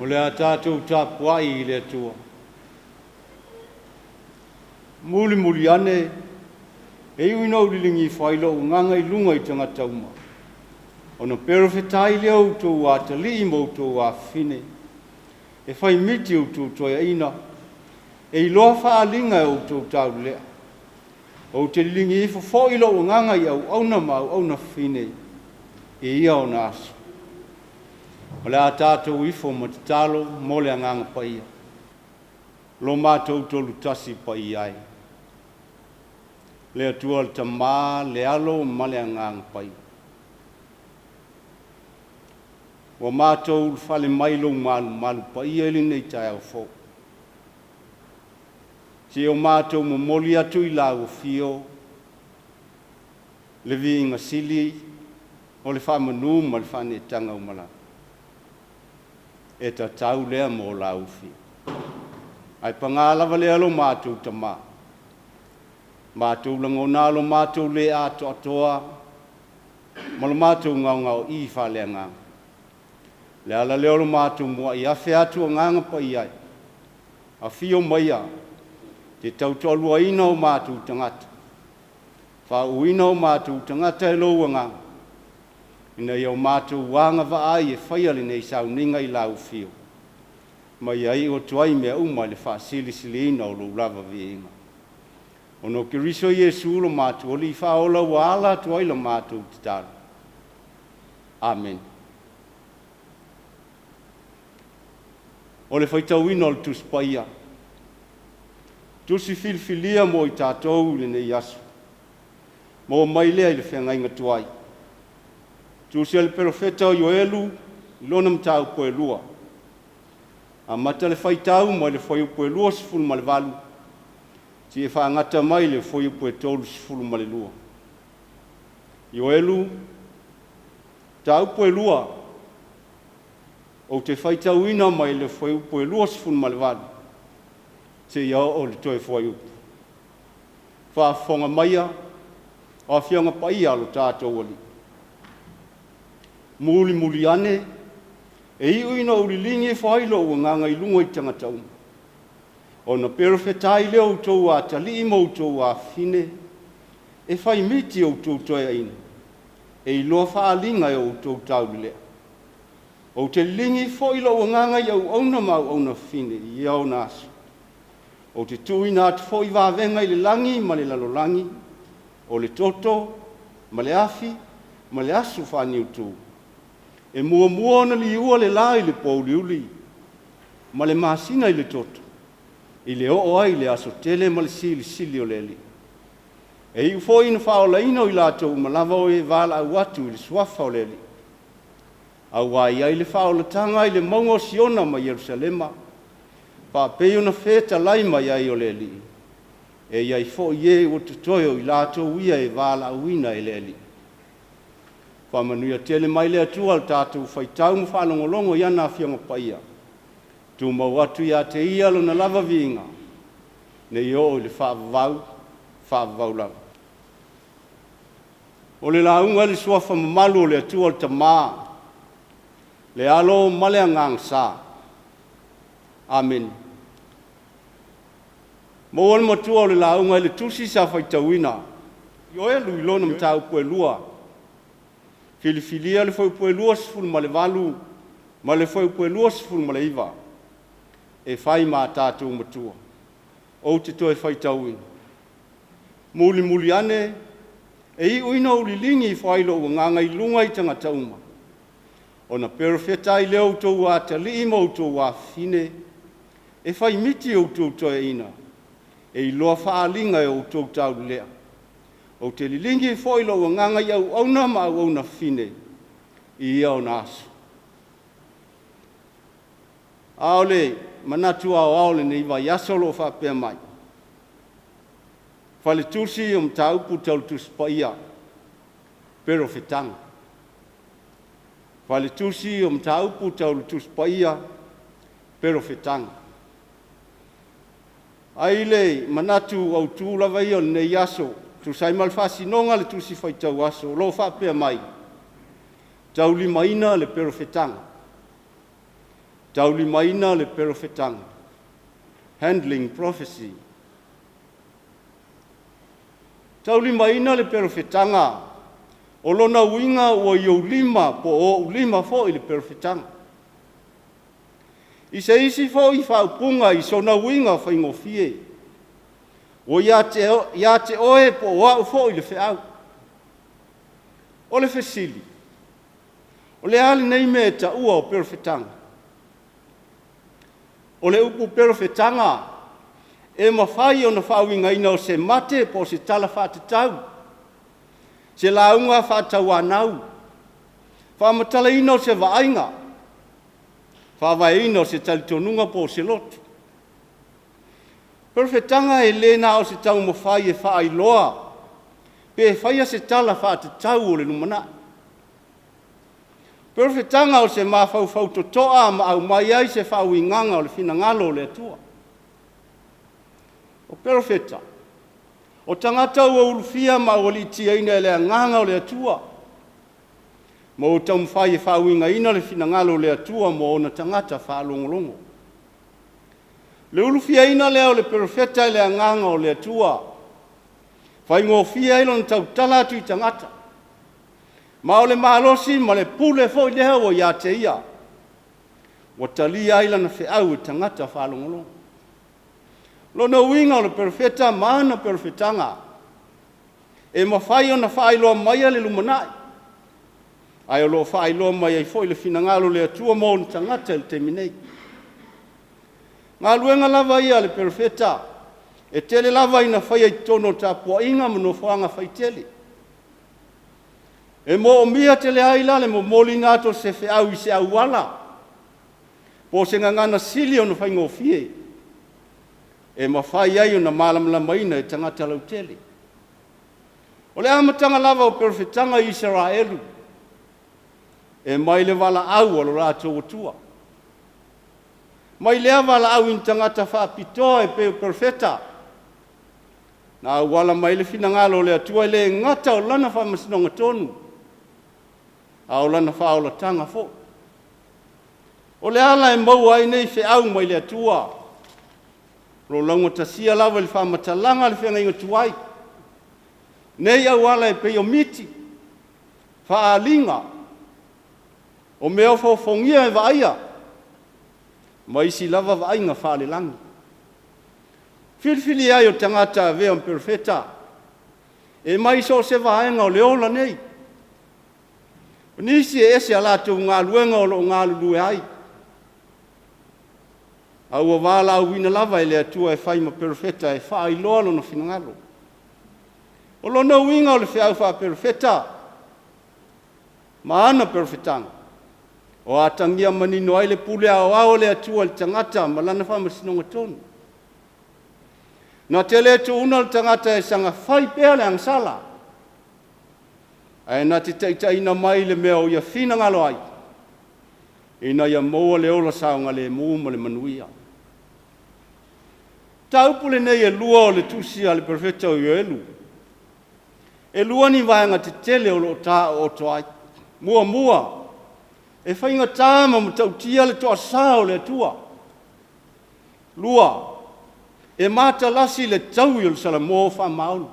Le tātou Tapuaiga le tua. Muli ane, e uina ulilingi whailo o nganga I lunga I tangata uma. Ono perofetai leo tō a tali mo tō a whine. E whai miti o tō toia ina. E loa whaalinga o tō tau lea. O te lilingi I whailo o nganga I au auna mau auna whine. E ia o nā asu. O le a tātou ifo ma te talo mo le anganga paia. Lo mātou tolu tasi pai ai. Le atua le tamā, le alo ma le anganga paia. O mātou le whale mailo malu paia ili nei Taeauvao. Si o mātou mo moli atu I la o fio. Le vi inga sili, o le whamanu ma le whane tanga o malaka. E ta tau lea mo la ufi. Ai pangalawa lea lo mātou tamā. Mātou langona lo mātou le ato atoa. Ma lo mātou ngau I wha lea ngā. Le ala leo lo mātou mua I awhi atu o nganga pa I ai. A fio maia. Te tautolua ina o mātou tangata. Wha uina o mātou tangata e loua nganga. Ina iau mātou wanga vaai e whaiale nei sau ninga I lau fio. Mai ai o tuai mea uma le wha sili ina o lo lava vi inga. Ono ki riso Iesu lo mātou o li wha ola wala tuai lo mātou te tala. Amen. O le whaitau ina o le tuspaia. Tusi filfilia mo I tātou le nei asu. Mo mai lea I le whengainga tuai. Tusi al profeta Yoelu, lona mtau poelua. A mata le whaitau mai le whaiu poelua sifulu ma le walu. Si e whaangata mai le whaiu poetolu sifulu ma le lua. Yoelu, tau poelua. O te whaitau ina mai le whaiu poelua sifulu ma le walu. Se iau o le toe whaiu. Whaafonga maia, a whianga paia alo tātou ali. Muli ane, e iuina urilingi e whailo o nganga I lunga I tangata uma. O na perofetai leo tō a tali mo tō a whine, e whai miti o tō toia ina, e I loa whaalinga o tō tau lea. O te lingi whailo o nganga I au auna mau auna whine, I au nasu. O te tuina atu whoi wāwenga I le langi, ma le lalolangi, o le toto, ma le afi, ma le asu whani utu. E mua na li ua le la I le pauliuli, ma le masina I le toto. I le o ai le aso tele ma le sili o leli. E I ufoi na whaola ino I lato umalawa o e vala au atu I le swafa o leli. Au ai ai le whaola tanga I le maungo siona ma Yerusalema, pa peo na feta lai ma iai o leli. E iai fo ie o tutoyo I lato uia e vala au ina e leli. Whamanuia tele mai lea tua al tātou whaitau mo whanongolongo I ana whianga paia. Tu mau atu ia te ia lo na lava vinga. Ne I o le whaavavau lava. O le launga le suafa mamalu o le atua al tamā. Le alo male angang sa. Amen. Mo al matua o le launga le tusi sa whaitauina. Io e lui lona mtau poe lua. Filifilia le foi poe lua sifulu ma le valu. Ma le foi poe lua sifulu ma le iwa. E whai mā tātou matua. O te toe whaitauina. Muli ane. E I uina uli lingi I whailo o nganga I lunga I tangata uma. O na perofetai leo tōu a tali ima o tōu a whine. E whai miti o tōu toe ina. E I loa whaalinga o tōu tau lea. O te lilingi I whailo o nganga I au auna ma au auna whine. I au nasu. Aole manatu ao le nei vai asolo fa pe mai. Fale tusi taupu tau tuspaia pero fetanga. Fale tusi taupu tau tuspaia pero fetanga. Aile manatu au tula vai o nei aso tu sai malfasi nonga le tusi fai tau aso lo fa pe mai. Tau limaina le pero fetanga. Tau limaina le pero fetanga. Handling prophecy. Tau limaina le pero fetanga. O lona winga o iau lima po o lima fo i le pero fetanga. I se isi fo i whaupunga i sona winga whaingofie. O ia te oe po o au fo i le whiau. O le whesili. O le ali nei me ta ua o pero fetanga. O le upu pero fetanga. E mawhai o na whauinga ina o se mate po se tala whātatau. Se launga whātau anau. Whamatala ina o se vainga. Whawai ina o se talitonunga po se lotu. Pero fetanga e lena o se tau mawhai e whaailoa. Pe whaia se tala whātatau o le numana. Pero fetanga o se mawhau totoa ma au mai ai se whauinganga o le finangalo le atua. O perfeta. O tangata ua ulufia ma o li tia ina ele anganga o le atua. Mo o tau mwhai e whauinga ina le finangalo le atua mo o na tangata whaalongolongo. Le ulufia ina leo le perfeta ele anganga o le atua. Whai ngofia ilo na tau talatu I tangata. Ma o le mahalosi ma le pule fo I leha o ia te ia. Wa talia ila na whiau I tangata whaalongolongo. Lona winga o le perfeta mana perfetanga. E mawhai o na whaailoa mai le lumanai. Ai o lo whaailoa mai ai foi le finangalo le atua mo na tangata le teminei. Ngā luenga lava ia le perfeta. E tele lava ina whai ai tono Tapuaiga mano whaanga whai tele. E mo o mia tele haila le mo moli nato se whiau I se auala. Po se ngangana sili o na whai ngofie. E mawhai ai o na malamlamaina e tangata lau tele. O le amatanga lava o perfetanga I Israelu. E mai le wala au o lo rātou atua. Mai lea wala au in tangata whaapitoa e pe perfeta. Na wala mai le finangalo le atua le ngata o lana whamasinonga tonu. A o lana whaola tanga fo. O le ala e mau ai nei fe au mai le atua. Ro lango tasia lava le whamatalanga le whenga inga tuai. Nei au ala e pe o miti. Whaalinga. O mea whaufongia e vaia. Mai si lava vainga whaale langi. Whilwhili ai o tangata vea o perfeta. E mai so se vaenga o leola nei. Nisi e ese alatou ngā luenga o lo ngā lulue ai. Au a wala au wina lava e le atua e whaima perfeta e whaailoa lo na finangalo. O lo na winga o le whiau wha perfeta. Ma ana perfetanga. O atangia manino ai le pule ao le atua le tangata malana whamasinonga tonu. Na tele tu una le tangata e sanga whai pea le angsala. Ai na te taitaina mai le mea o ia finangalo ai. Ina ia moa le ola saunga le muuma le manuia. Taupule nei e lua o le tusia le perfeta o elu. E lua ni vaenga te tele o lo ta o toai. Mua. E whainga tāma mo tautia le toa sao le tua. Lua. E mata lasi le tau i o le salamo wha maunu.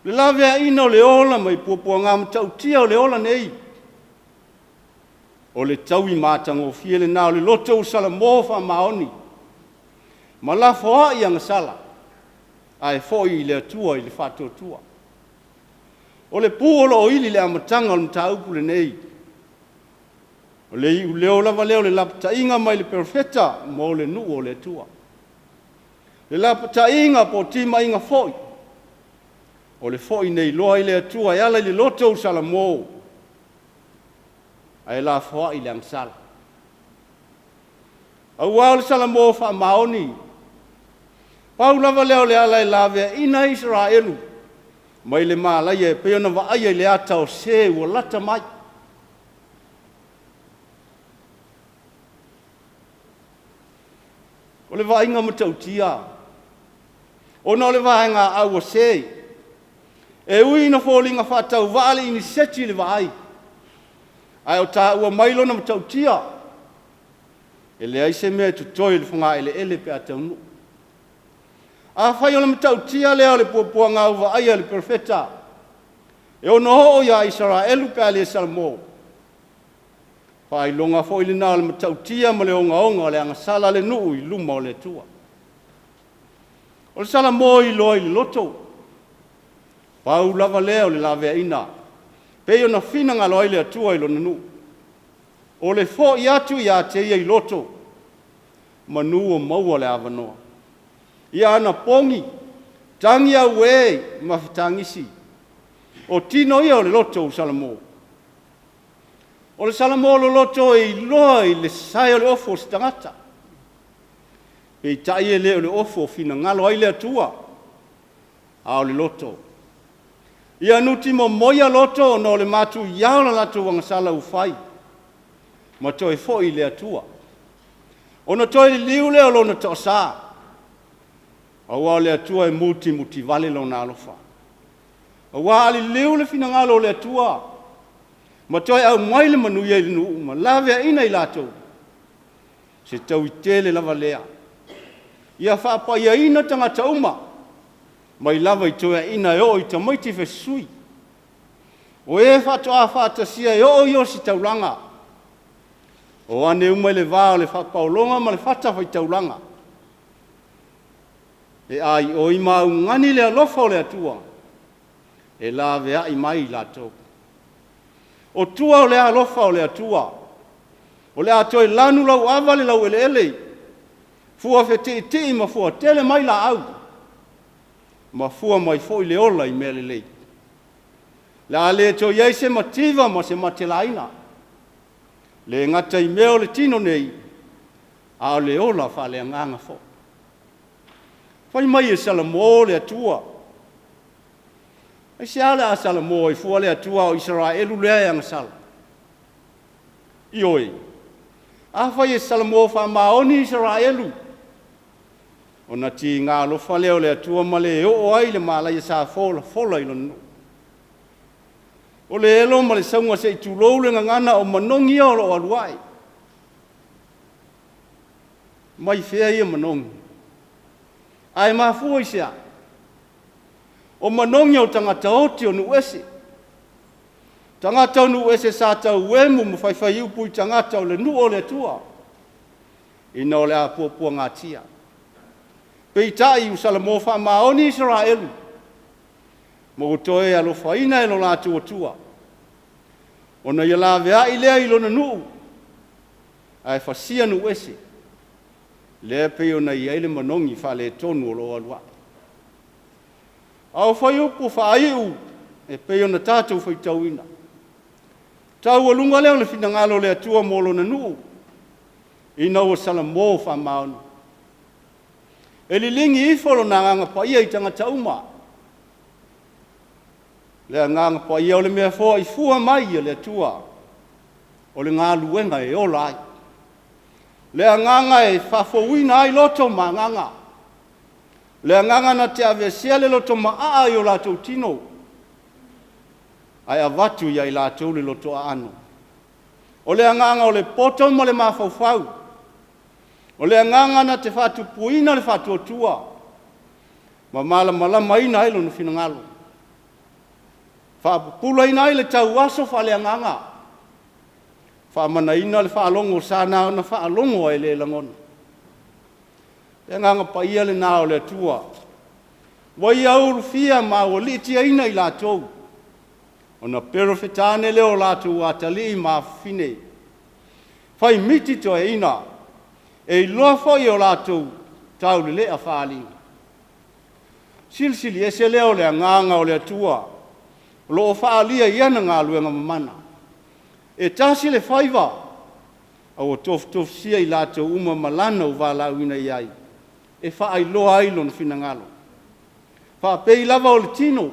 Le lavea ina o le ola mai puapua ngā matautia o le ola nei. O le tau I mata ngofie le nao le loto o salamo wha maoni. Ma la foa I anga sala. Ai foi I le atua I le whatua tua. O le puolo o ili le amatanga o le mtaupu le nei. O le iu leo lava leo le lapta inga mai le perfeta mo le nuu o le atua. Le lapta inga po tima inga foi. O le foi nei loa I le atua e ala I le loto o salamo. Ai la foa I le angsala. Au au le Samoa fa maoni. Pau lava leo le ala lave ina Israelu. Mai le mala ye pe ona va ai le ata o se o lata mai. O le va inga matautia. Ona le va inga au o se. E ui na fōlinga whātau vale ini seti le vai. Ai o tā ua mailo na matautia. E le aise mea tutoi le whunga ele pe atau nu. A whai o le matautia leo le puapua ngā uwa aia le profeta. E ono ho ia Israelu pe ale Samoa. Whai longa fo ili nā le matautia ma le onga le angasala le nuu i luma o le tua. O le Samoa i loa i le loto. Pau lava leo le lavea ina. Peo na fina ngā loa i le atua i lo nanu. O le fo i atu i a te ia i loto. Manu o maua le avanoa. Ia ana pongi. Tangi au e mawhitangisi. O tino ia o le loto o Samoa. O le Samoa lo loto i loa i le sai o le ofo si tangata. Pei tai e le o le ofo fina ngā loa i le atua. A o le loto. Ia nuti mo moia loto no le matu iao la latu wangasala ufai. Ma toi fo i le atua. Ona toi liu leo lo na tosa. Awa le atua e muti vale lo na alofa. Awa ali liu le fina ngalo le atua. Ma toi au mai le manu ia ili nuu. Ma lave ina i lato. Se tau i tele lava lea. Ia whaapa ia ina tangata uma. Mai lava i toa ina e o i ta maiti fe sui. O e whatoa whatasia e o i si taulanga. O ane umai le vāo le whapaulonga ma le whatawa i taulanga. E ai o i mau ngani le alofa o le atua. E la vea i mai la tō. O tua o le alofa o le atua. O le atoi lanu lau avale lau ele ele. Fua fe te ma fua tele mai la au. Ma fua mai fo i le ola i mele lei. La le to iei se mativa ma se matelaina. Le ngata i meo le tino nei. A le ola fa le nganga fo. Fai mai e Samoa le atua. E se ale a Samoa i fua le atua o Israelu lea e angasala. Ioi. A fai e Samoa fa maoni Israelu. O na ti ngā lofa leo le atua ma le o ai le mala i sa fola i lonu. O le elo ma le saunga se i tūlou le ngangana o manongi o lo aluai. Mai fea ia manongi. Ai mafua i sea. O manongi o tangata oti o nuese. Tangata o nuese sa tau uemu mu whaiwhai upu i tangata o le nu o le atua. Ina o le a puapua ngā tia. Pei tai u Samoa fa maoni Israelu. Mo toe alofa ina e lo la tua. Ona ia la vea i lea i lona nuu. Ai fasia nu ese. Lea pe ona ia ile manongi fa le tonu o lo alua. Au fai upu fa aiu. E pe ona tātou fai tauina. Tau alunga leo le fina ngalo le atua mo lona nuu. Ina o Samoa fa maoni. E li lingi i folo na nganga pa ia i tangata uma. Le nganga pa ia o le mea fua i fua mai ia le tua. O le ngā luenga e ola ai. Le nganga e whafowina ai loto ma nganga. Le nganga na te avesia le loto ma a i o lato tino. Ai avatu ia i lato le loto a ano. O le nganga o le poto mo le mawhawhau. O le nganga na te whatu puina le whatu otua. Ma malama ina ilo no fina ngalo. Whapula ina ile tau aso wha le nganga. Whamana ina le whaalongo sana na whaalongo e le langona. Le nganga pa ia le nao le tua. Wai auru fia ma o litia ina i latou. O na perofetane leo latou atali ma fine. Whai miti to e ina. E loa foi o latou tau le lea whaali. Silsili e se leo le nganga o le atua. Lo whaalia iana ngā luenga mamana. E tasi le whaiva. au tof sia I lato uma malana o vala uina iai. E wha loa ai lon finangalo. Wha pei lava o le tino.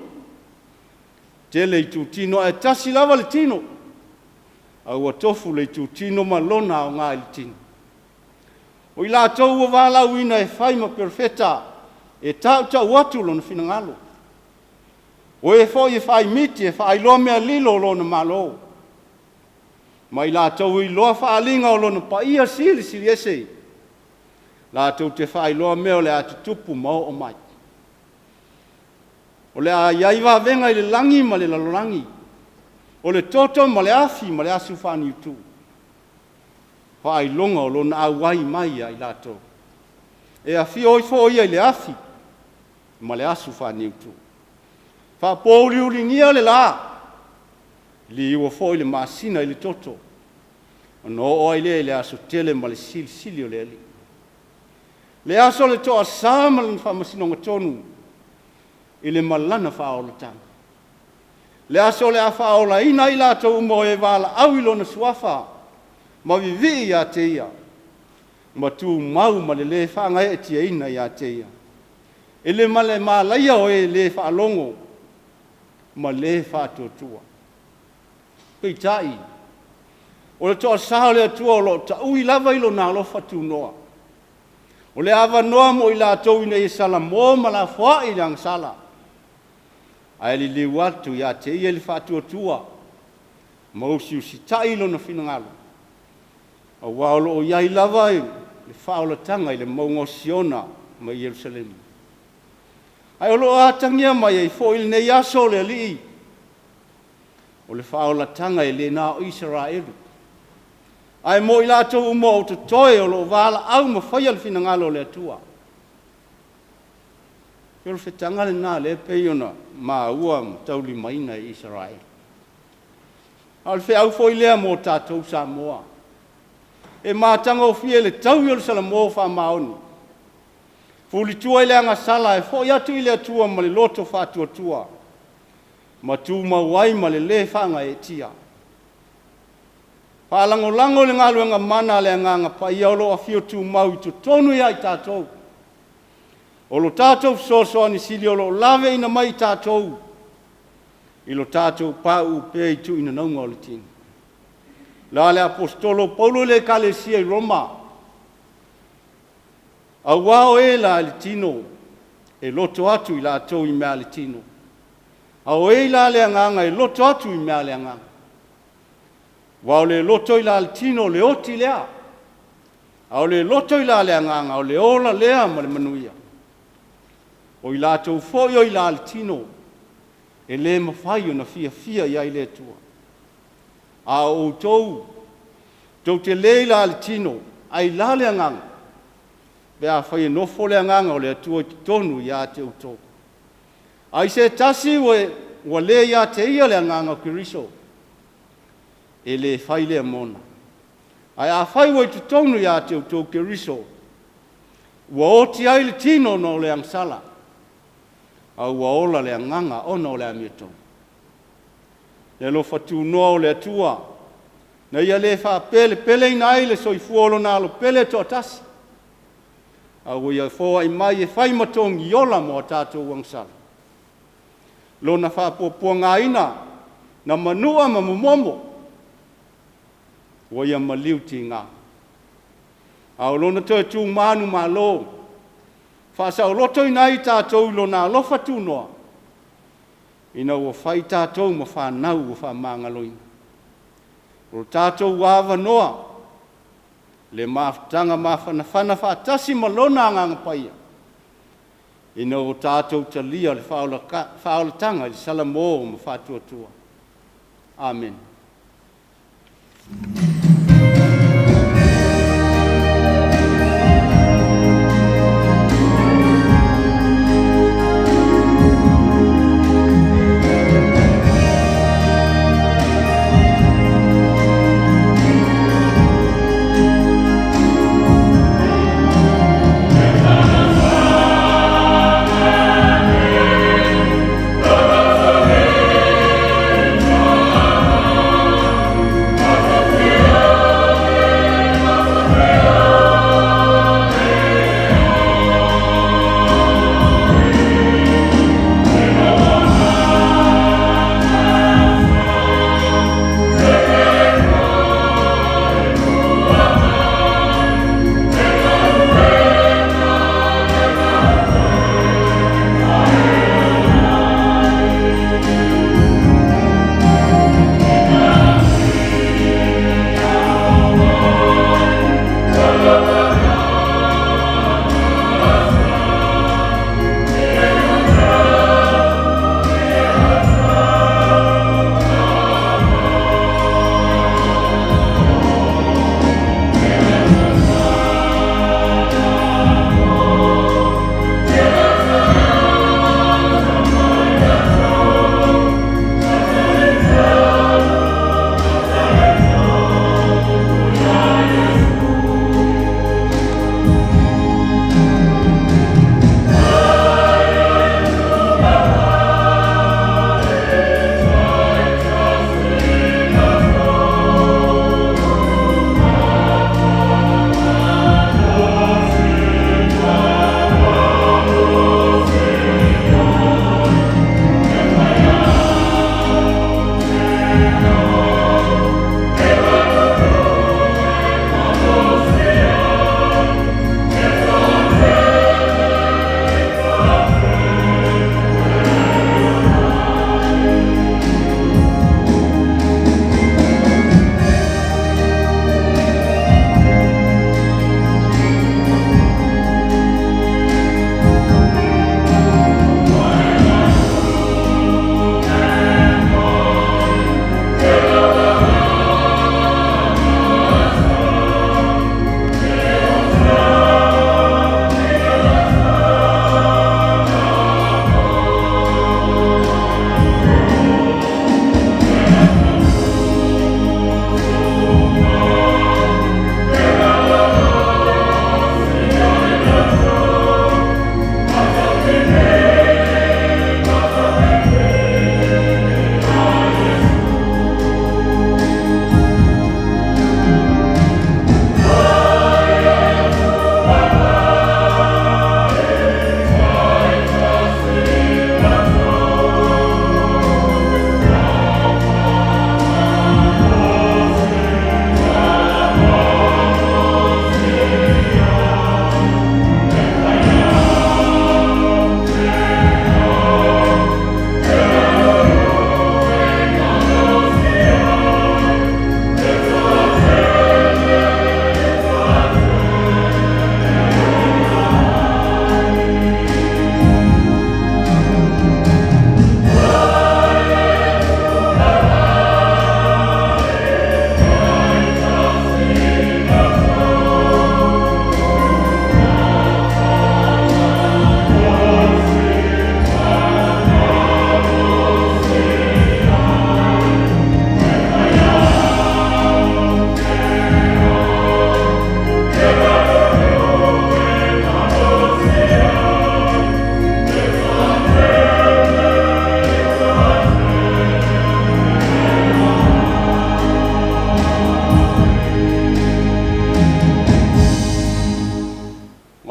Tele I tu tino e tasi lava le tino. Au tofu le tu tino malona o ngā le tino. O I lato ua vala uina e whai ma perfeta. E tau watu lon finangalo. O e fo I whai miti e whai loa mea lilo lona malo. Mai la tau I loa whaalinga o lona pa ia sili ese. La tau te whai loa mea o le atu tupu mao o mai. O le a iaiwa venga I le langi ma le lalorangi. O le toto ma le afi ma le asu whani utu. Whai longa o lona awai mai ai la tau. E a fi oi fo ia I le afi ma le asu whani utu. Wha pōri uringia le la. Li ua fo I le masina I le toto. No o le aso tele ma le sili o le ali. Le aso le toa sama le whamasinonga tonu. I le malana whaola tanga. Le aso le a whaola ina I la tau mo e wala au ilo na suafa. Ma vivi ia te ia. Ma tu mau ma le whanga e tia ina ia te ia. E le male malaia o e le whaalongo. Ma le whaatotua. Pei tai. O le toa saha le atua o lo ta ui lava ilo nā lofa tu noa. O le awa noa mo I la tau ina I sala mo ma la fua I lang sala. Ai li liu atu ia te ia li whaatua tua. Ma usi usi ta ilo na finangalo. A waolo o iai lava I le whaola tanga I le maungo siona ma Jerusalem. Ai o lo atangia mai ai fo il nei aso le alii. O le whaola tanga I le nā o Israelu. Ai mo I latou uma o te toe o lo wala au ma whai al finangalo le atua. Pero whetanga le nā le peiona ma ua tauli maina I Israel. Al whi au fo I lea mo tātou Samoa. E mātanga o fie le tau I o le Samoa wha maoni. Fuli tua I le anga sala e fo I atu I le atua ma le loto whatua tua. Ma tu ma wai ma le whanga e tia. Palango lango le ngaluenga mana le nganga pa ia o lo a fio tu mau I tu tonu ia I tātou. O lo tātou so ni sili o lo lave ina mai tātou. I lo tātou pāu pe I tu ina naunga o le tini. La le apostolo Paulo le kalesia I Roma. A wao e la le tino. E loto atu I la tau I mea le tino. A o e la le nganga e loto atu I mea le nganga. Wa le loto I la tino le oti lea. A le loto I la le nganga o le ola lea ma le manuia. O I la tau fo I la tino. E le mawhai o na fia ia I le tua. A o tou. Tou te le I la tino. Ai la le nganga. Bea whai no fo le nganga o le atua I tonu ia te utou. Ai se tasi wa le ia te ia le nganga o Kiriso. E le whai le mona. Ai a whai wai tu tonu ia te utou Kiriso. Wa oti ai le tino no le angsala. A ua ola le nganga ona o le amieto. Le lo fatu noa o le atua. Na ia le wha pele ina ai le soifuolo na lo pele to atasi. A ua ia fōa I mai e whai matongi ola mo a tātou angsala. Lo na wha pōpua ngā ina. Na manua ma mumomo. Wa ia maliu ti ngā. Au lona toi tū manu ma lo. Whasa o loto I nai tātou lo nā lofa tū noa. Ina ua whai tātou ma whanau o whamangaloina. O tātou wawa noa. Le maftanga mawhana whatasi ma lona nganga paia. Ina o tātou talia le whaolatanga I salamo ma whatuatua. Amen.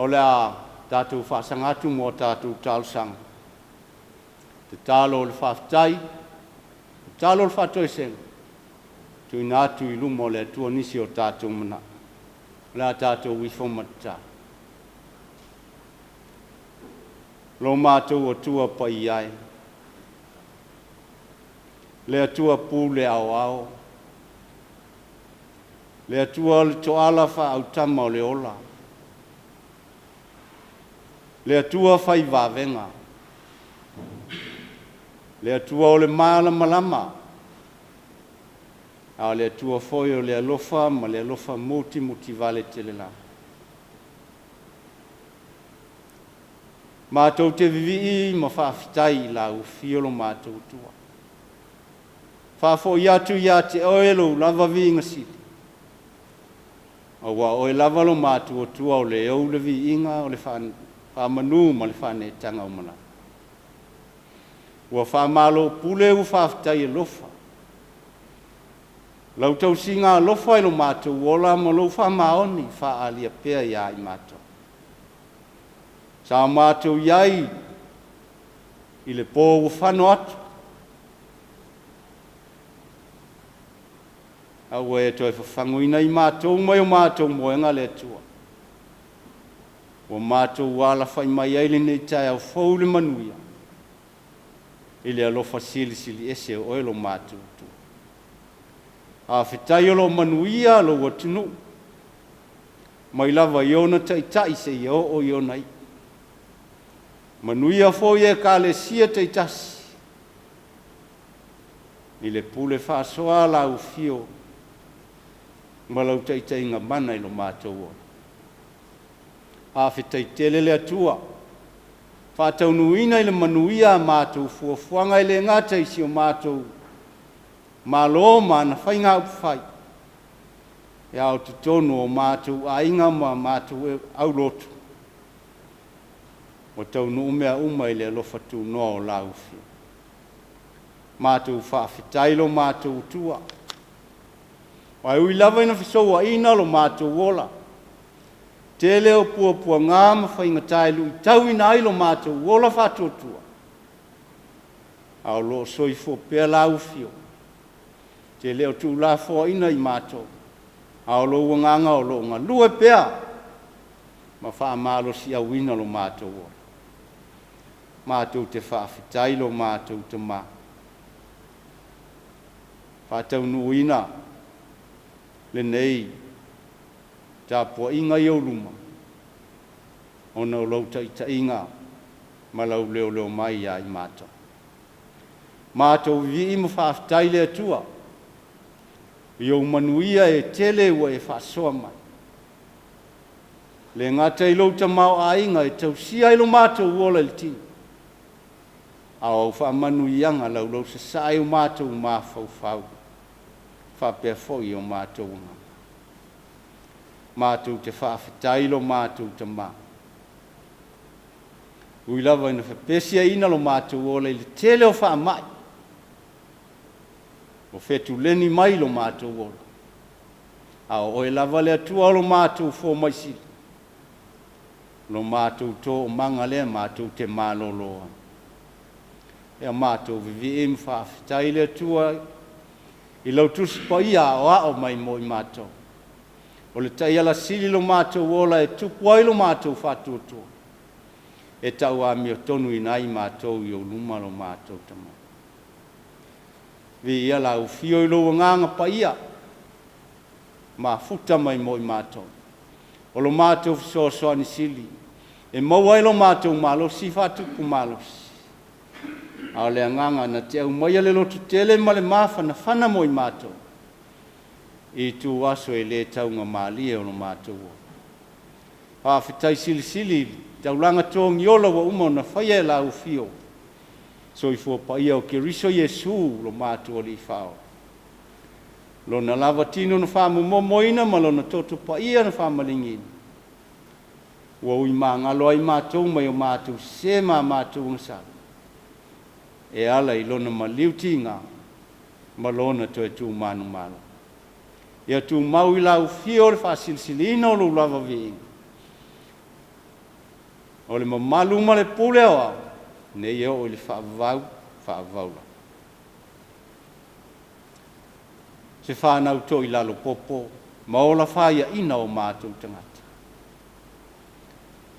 o lea tātou whaasangatu mo tātou tālusanga. Te tālo o le whaafitai, te tālo o le whaatoesenga. Tui nātu I lumo le tua nisi o tātou mana. Lea tātou wifo matata. Lo mātou o tua pa I ai. Lea tua pū le ao. Lea tua le toala wha au tama o le ola. Lea tua whai wawenga. Lea tua o le malama. A lea tua foi o lea lofa, ma lea lofa muti vale te le la. Mātou te vivi ma whaafitai la ufiolo mātou tua. Whaafo iatu ia te oelo lava vinga sili. Awa oe lava lo mātou o tua o le au le vi inga o le whaamanu ma le whane tanga o mana. Ua whaamalo pule u whaafitai e lofa. Lau tau singa lofa ilo mātou ola ma lau whaamaoni whaalia pea ia I mātou. Sa mātou iai I le pō u whano atu. Awa e toi whawhanguina I mātou mai o mātou moenga le tua. O mātou wala whai mai eile nei Taeauvao le manuia. I le alofa sili ese o elo mātou tua. A whetai o lo manuia lo watunu. Mai lava iona tai se I o iona I. Manuia fo ye ka le sia te tasi. I le pule whasoa la ufio. Malau te inga mana I lo mātou o. A whetai tele le atua. Whātau nuina I le manuia mātou fuafuanga I le ngata isi o mātou. Malo mana whainga upwhai. E au tutono o mātou a inga ma mātou au lotu. O tau no mea uma I le alofa tu noa o laufi. Mātou whaafetai lo mātou tua. Wai ui lava ina whisoa ina lo mātou wola. Te leo pua ngāma whainga tailu I tau ina ai lo mātou wola whātua tua. Au lo soifo pea laufio. Te leo tu la fo ina I mātou. Au lo wanganga o lo ngā lue pea. Ma wha malo si au ina lo mātou wola. Mātou te whaafetai lo mātou te mā. Whātau nuina. Le nei. Tapuaiga I auluma. Ona o lau taʻitaʻiga. Ma lau leo mai ia I mātou. Mātou vii ma whaafetai le atua. I au manuia e tele ua e whaasoa mai. Le ngata I lau tamau ainga e tausia I lo mātou wola I tini. Au whaamanuianga lau sasai o mātou mawhau. Whapea foi o mātou ngā. Mātou te whaafetai lo mātou te mā. Ui lava ina whapesia ina lo mātou ola I le tele o whaamai. O whetu leni mai lo mātou ola. Au oe lava le atua lo mātou fō maisili. Lo mātou tō o manga lea mātou te māloloa. Ea mātou vivi im whaafetai le atua I lau tusi pa ia o ao mai mo I mātou. O le tai ala sili lo mātou ola e tupu ai lo mātou whātuatua. E tau a mio tonu I nai mātou I o luma lo mātou tama. Vi ia lau fio I lo nganga pa ia. Ma futa mai mo I mātou. O lo mātou fisoasoa ni sili. E maua I lo mātou malosi whātupu malosi. Au le nganga na te au mai le lotu tele ma le mafa na whana mo I mātou. I tu aso e le taunga mālia o lo mātou. Whawhetai sili, taulanga tōngi ola wa umau na whaia e la ufio. So I fua pa ia o ke riso Yesu lo mātou o li whao. Lo na lava tino na whamu momoina ma lo na toto pa ia na whamalingini. Ua ui maa ngalo ai mātou mai o mātou se mātou ngasala. E ala I lona maliutinga ma lona to e tu manu malo. Ia tu mau I lau fio le whasilsilina o lo lava vi. O le mamalu ma le pule o ne ia o le whaavau. Se whanau to i lalo popo, ma o la whaia ina o mātou tangata.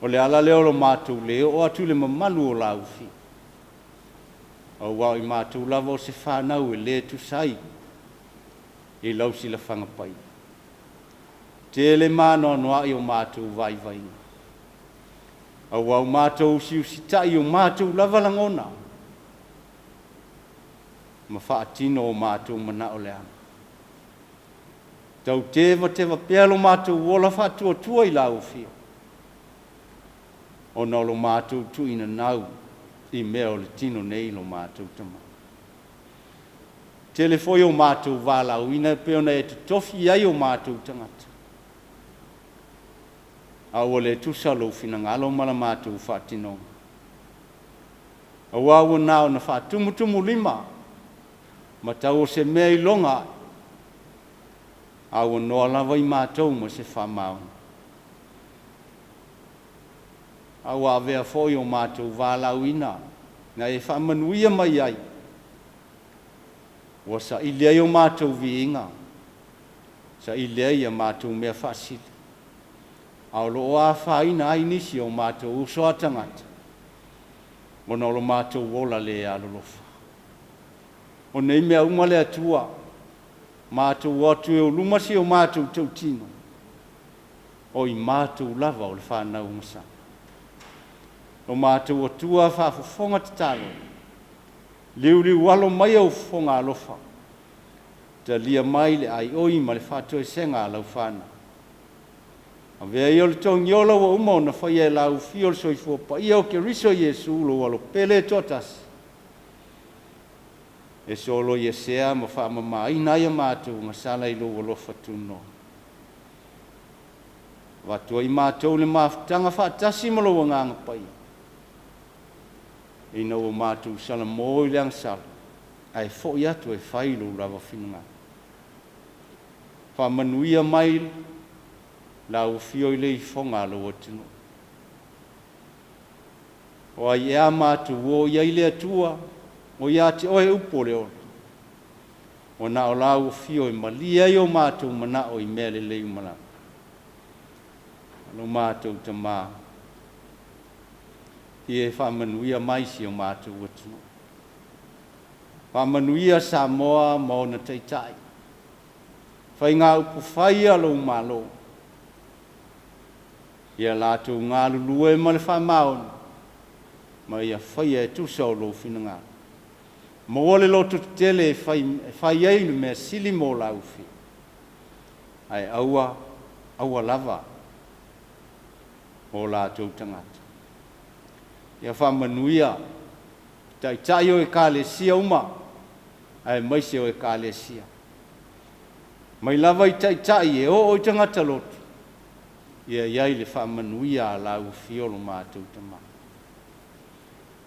O le ala leo lo mātou leo, o atu le mamalu o la ufi. O wau i mātou lava o se whanau e le tu sai, i lausi la whangapai. Te le māno noa i o mātou vai vai. O wau mātou usi tai o mātou lava langona. Ma whaatino o mātou mana o le ana. Tau tewa pēlo mātou wola whatua tua i lau fio. O na lo mātou tu ina nau i mea o le tino nei lo mātou tama. Telefoi o mātou wālau ina peona e te tofi ai o mātou tangata. A o le tusa lo fina ngalo mala mātou whaatino. A wawo nao na whaatumutumu lima. Ma tau o se mea i longa au noa lava i mātou ma se whamau. Au a vea foi o mātou wālau ina, na e whamanuia mai ai. Wa sa ilei o mātou viinga, sa ilei a mātou mea whasili. Au lo a whaina ai nisi o mātou usoa tangata. Mona lo mātou wola le alolofa. O nei mea umale atua, mātou watu e o lumasi o mātou tau tino. O i mātou lava o le whanau masa. O mātou atua whafofonga te talo. Liu walo mai au fonga alofa. Ta lia mai le ai oi ma le whato e senga lau whana. A vea i o le tong yola wa umau na whaia e lau fiol soi fuopa. Ia o ke riso Jesu lo walo pele totas. E solo ia sea ma wha mama ina ia mātou ngā sala i lo walofa tuno. Watua i mātou le māwhitanga whaatasi ma lo nganga pai. Ina o mātou sala mō i leang sala. Ai fo i atu e whailo lava whinunga. Wha manuia mai la o fio i le i whonga lo atino. O ai ea mātou o ia i le atua. O ia te oe upo le ora. O na o lau fio i malia i o mātou mana o i mea le lei umana. Alo mātou ta mā. I e whamanuia maisi o mātou watuno. Whamanuia Samoa ma o na teitai. Whai ngā upu whai alo umalo. Ia lātou ngā lulue ma le whamaon. Ma ia whai e tusa o lo whina ngā. Ma ole loto tele fai ai me sili mo laufi. Ai aua lava o la tau tangata. Ia whamanuia tai o e kālesia uma ai maise o e kālesia. Mai lava i tai e o tangata loto. Ia iai le whamanuia a laufi o lo mātou tama.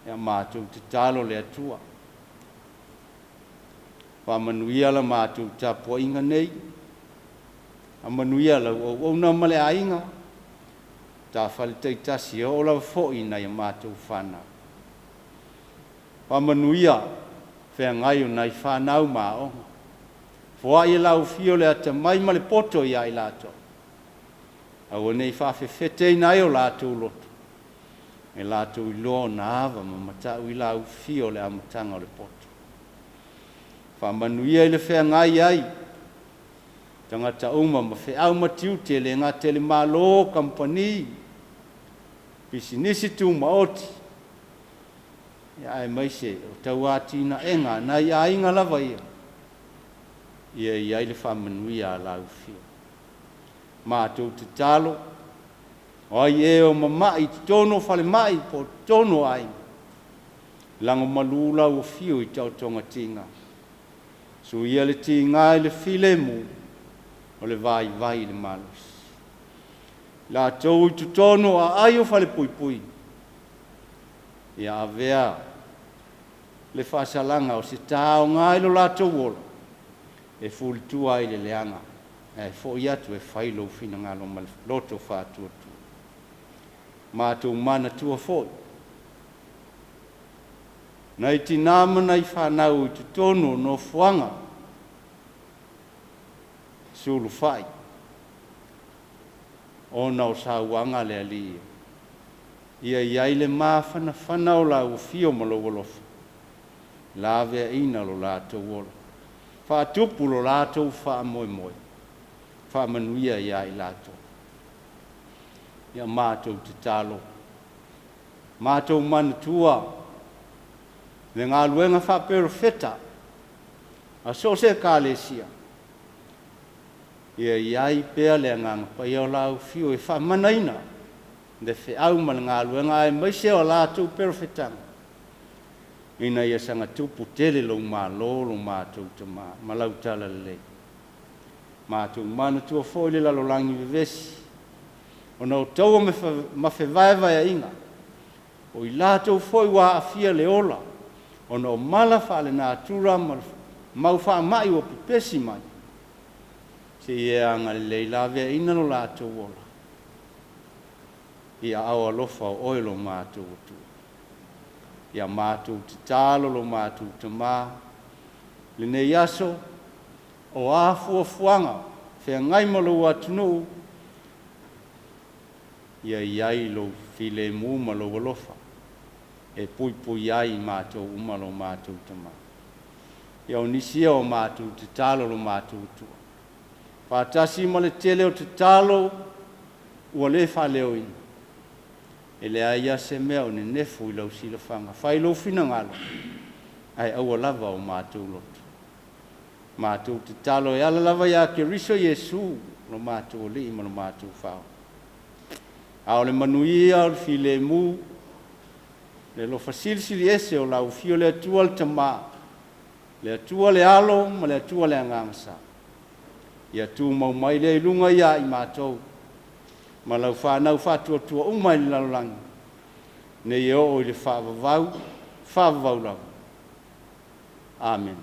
Ia mātou te talo le atua. Whamanuia la mātou Tapuaiga nei. A manuia la o na male ainga. Ta whale teitasi o la fo'i nei a mātou whana. Whamanuia whea ngai o nei whanau mā onga. Fua i lau fio le ata mai male poto i ai lato. A o nei whawhewhetei nei o latou loto. E latou i loa na awa ma matau i lau fio le amatanga o le poto. Whamanuia i le whea ngai ai. Tangata uma ma wheau matiu te le ngā tele mālo kampani. Pisinisi tu maoti. Ia e maise o tau ātina e ngā na ia inga lava ia. Ia i le whamanuia a lau fio. Mātou te talo. O ai e o mamai te tono whale mai po tono ai. Lango malula o fio i tau tonga tinga. So ia le ti ngai le file mu o le vai le malus. La tau i tutono a ai o fale pui pui. Ia avea le whasalanga o se tau ngai lo la tau ola. E fuli tu ai le leanga. E fo iatu e whailo fina ngalo ma loto whātua tu. mātou mana tua foi. Nei tina mana I whanau I tutono no fuanga. Sulu whai. Ona o sauanga le alia. Ia iai le mawhana whanau la ufio malowolofa. La vea ina lo lātou ola. Whātupu lo lātou wha moe moe. Wha manuia iai lātou. Ia mātou te talo. Mātou manatua. Le ngā luenga wha perfeta. A so se kālesia. Ia iai pēr le nganga pai o lau fio e wha manaina. De fe au ma ngā luenga ai maise o lātou perfetanga. Ina ia sanga tupu tele lo mā lolo mātou te mā. Malau tala le. Mātou mana tua fōile la lo langi vivesi. O nau taua ma fe vaeva ia inga. O I lātou fōi wā afia le ola. O nau mala whale nā tura mau wha mai o pipesi mai. Se ia anga le la vea ina lo lātou ola. Ia awa lofa o oilo mātou o tua. Ia mātou te tālo lo mātou te mā. Le nei aso o āfua fuanga. Whea ngai malo atunu. Ia iai lo file mu malo walofa. E pui pui ai mātou umalo mātou te mā. Ia o nisia o mātou te tālo lo mātou tua. Whātasi ma le tele o te tālo ua le whaleo ina. E le aia se mea o ne nefu I lau sila whanga. Whai lo whina ngalo. Ai aua lava o mātou lotu. Mātou te tālo e ala lava ia ke riso Yesu lo mātou o li ima lo mātou whao. Ao le manuia o le file mu. Le lo fasilsili ese o lau fio le atua le tamā. Le atua le alo ma le atua le angangasa. Ia tu mau mai le ilunga ia I mātou. Ma lau whanau whatua tua umai le lalolangi. Ne eo o le whaavavau lau. Amen.